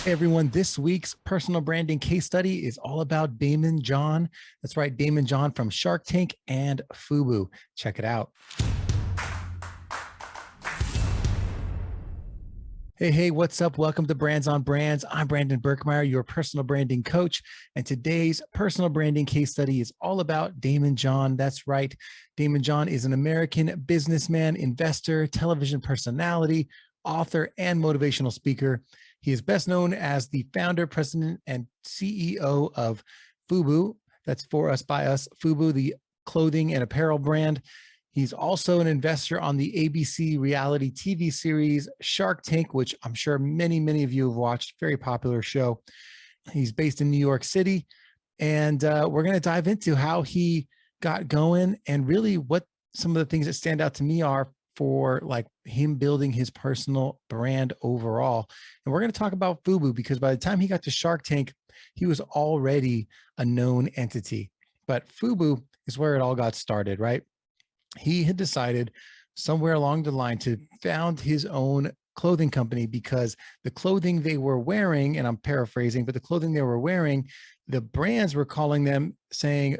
Hey everyone, this week's personal branding case study is all about Daymond John. That's right, Daymond John from Shark Tank and Fubu. Check it out. Hey, what's up? Welcome to Brands on Brands. I'm Brandon Birkmeyer, your personal branding coach. And today's personal branding case study is all about Daymond John. That's right. Daymond John is an American businessman, investor, television personality, author, and motivational speaker. He is best known as the founder, president, and CEO of Fubu. That's For Us, By Us, Fubu, the clothing and apparel brand. He's also an investor on the ABC reality TV series Shark Tank, which I'm sure many of you have watched. Very popular show. He's based in New York City. And we're going to dive into how he got going and really what some of the things that stand out to me are for like him building his personal brand overall. And we're going to talk about Fubu because by the time he got to Shark Tank, he was already a known entity. But Fubu is where it all got started, right? He had decided somewhere along the line to found his own clothing company because the clothing they were wearing, and I'm paraphrasing, but the clothing they were wearing, the brands were calling them saying,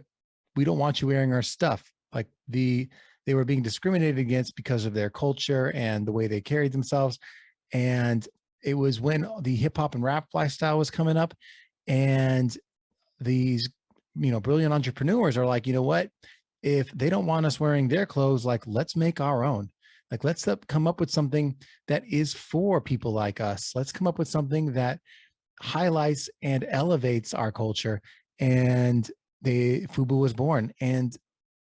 we don't want you wearing our stuff. Like they were being discriminated against because of their culture and the way they carried themselves. And it was when the hip hop and rap lifestyle was coming up, and these, brilliant entrepreneurs are like, you know what? If they don't want us wearing their clothes, like, let's make our own. Like, let's come up with something that is for people like us. Let's come up with something that highlights and elevates our culture. And Fubu was born. And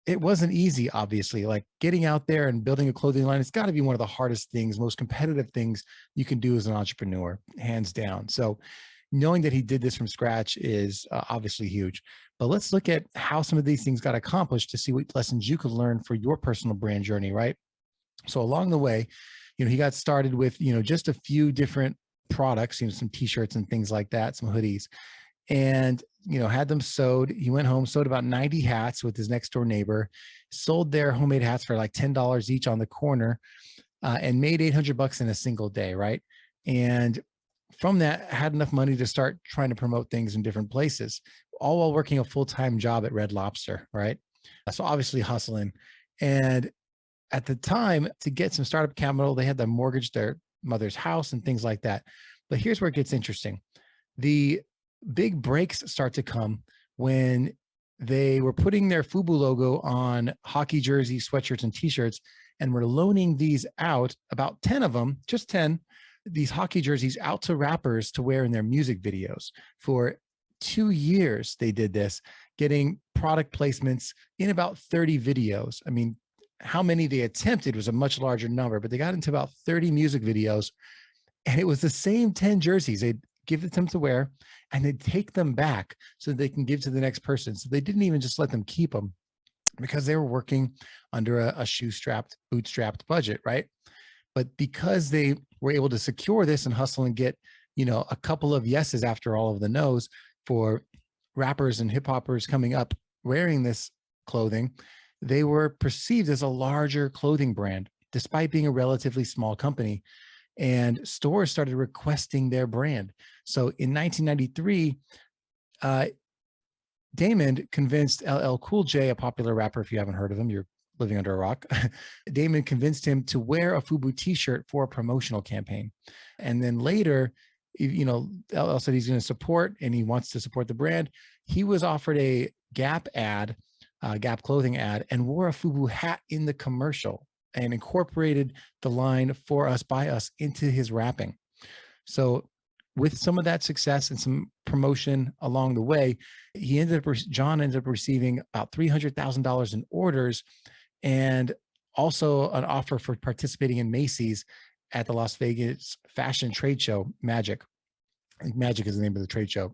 it wasn't easy, obviously. Like getting out there and building a clothing line, it's got to be one of the hardest things, most competitive things you can do as an entrepreneur, hands down. So knowing that he did this from scratch is obviously huge. But let's look at how some of these things got accomplished to see what lessons you could learn for your personal brand journey, right? So along the way, he got started with, just a few different products, some t-shirts and things like that, some hoodies, and, had them sewed. He went home, sewed about 90 hats with his next door neighbor, sold their homemade hats for like $10 each on the corner, and made $800 in a single day, right? And from that, had enough money to start trying to promote things in different places, all while working a full-time job at Red Lobster, right? So obviously hustling. And at the time, to get some startup capital, they had to mortgage their mother's house and things like that. But here's where it gets interesting. The big breaks start to come when they were putting their Fubu logo on hockey jerseys, sweatshirts, and t-shirts, and were loaning these out, about 10 of them, just 10, these hockey jerseys out to rappers to wear in their music videos. For 2 years, they did this, getting product placements in about 30 videos. I mean, how many they attempted was a much larger number, but they got into about 30 music videos, and it was the same 10 jerseys. They'd give it to them to wear, and they'd take them back so they can give to the next person. So they didn't even just let them keep them because they were working under a bootstrapped budget, right? But because they were able to secure this and hustle and get, a couple of yeses after all of the no's for rappers and hip hoppers coming up wearing this clothing, they were perceived as a larger clothing brand, despite being a relatively small company. And stores started requesting their brand. So in 1993, Daymond convinced LL Cool J, a popular rapper, if you haven't heard of him, you're living under a rock. Daymond convinced him to wear a Fubu t-shirt for a promotional campaign. And then later, LL said he's going to support, and he wants to support the brand. He was offered a Gap ad, Gap clothing ad, and wore a Fubu hat in the commercial and incorporated the line For Us, By Us into his rapping. So with some of that success and some promotion along the way, John ended up receiving about $300,000 in orders, and also an offer for participating in Macy's at the Las Vegas fashion trade show, Magic. I think Magic is the name of the trade show.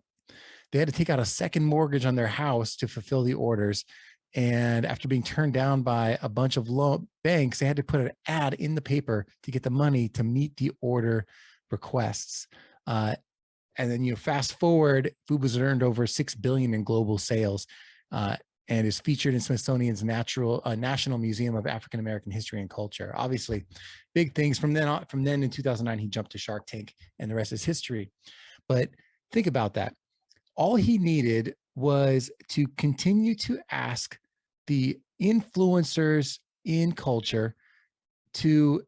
They had to take out a second mortgage on their house to fulfill the orders. And after being turned down by a bunch of banks, they had to put an ad in the paper to get the money to meet the order requests. And then, fast forward, Fubu's earned over $6 billion in global sales, and is featured in Smithsonian's National Museum of African American History and Culture. Obviously, big things. From then in 2009, he jumped to Shark Tank, and the rest is history. But think about that. All he needed was to continue to ask the influencers in culture to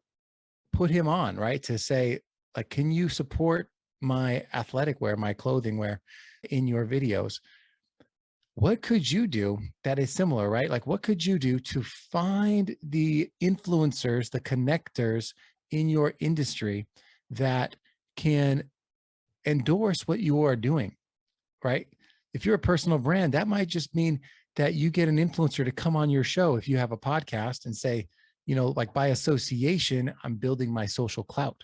put him on, right? To say, like, can you support my athletic wear, my clothing wear in your videos? What could you do that is similar, right? Like, what could you do to find the influencers, the connectors in your industry that can endorse what you are doing, right? If you're a personal brand, that might just mean that you get an influencer to come on your show if you have a podcast and say, like, by association, I'm building my social clout.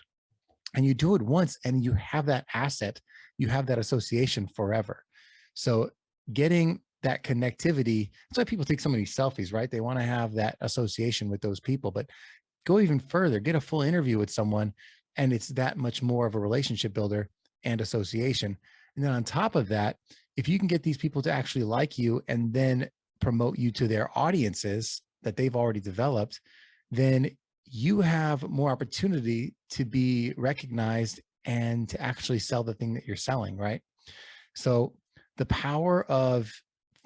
And you do it once and you have that asset, you have that association forever. So getting that connectivity, that's why people take so many selfies, right? They want to have that association with those people, but go even further, get a full interview with someone, and it's that much more of a relationship builder and association. And then on top of that, if you can get these people to actually like you and then promote you to their audiences that they've already developed, then you have more opportunity to be recognized and to actually sell the thing that you're selling, right? So the power of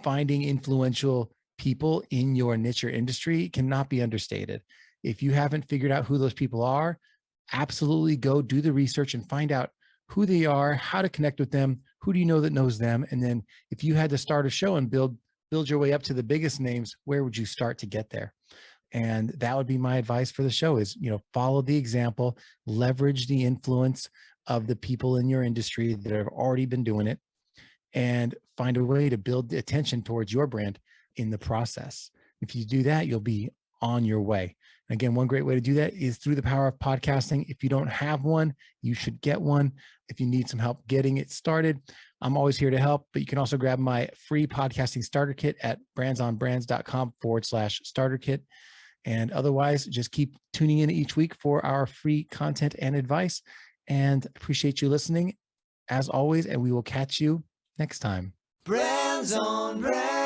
finding influential people in your niche or industry cannot be understated. If you haven't figured out who those people are, absolutely go do the research and find out who they are, how to connect with them, who do you know that knows them, and then if you had to start a show and build your way up to the biggest names, where would you start to get there? And that would be my advice for the show is, follow the example, leverage the influence of the people in your industry that have already been doing it, and find a way to build attention towards your brand in the process. If you do that, you'll be on your way. Again, one great way to do that is through the power of podcasting. If you don't have one, you should get one. If you need some help getting it started, I'm always here to help, but you can also grab my free podcasting starter kit at brandsonbrands.com/starter kit. And otherwise, just keep tuning in each week for our free content and advice. And appreciate you listening as always. And we will catch you next time. Brands on Brands.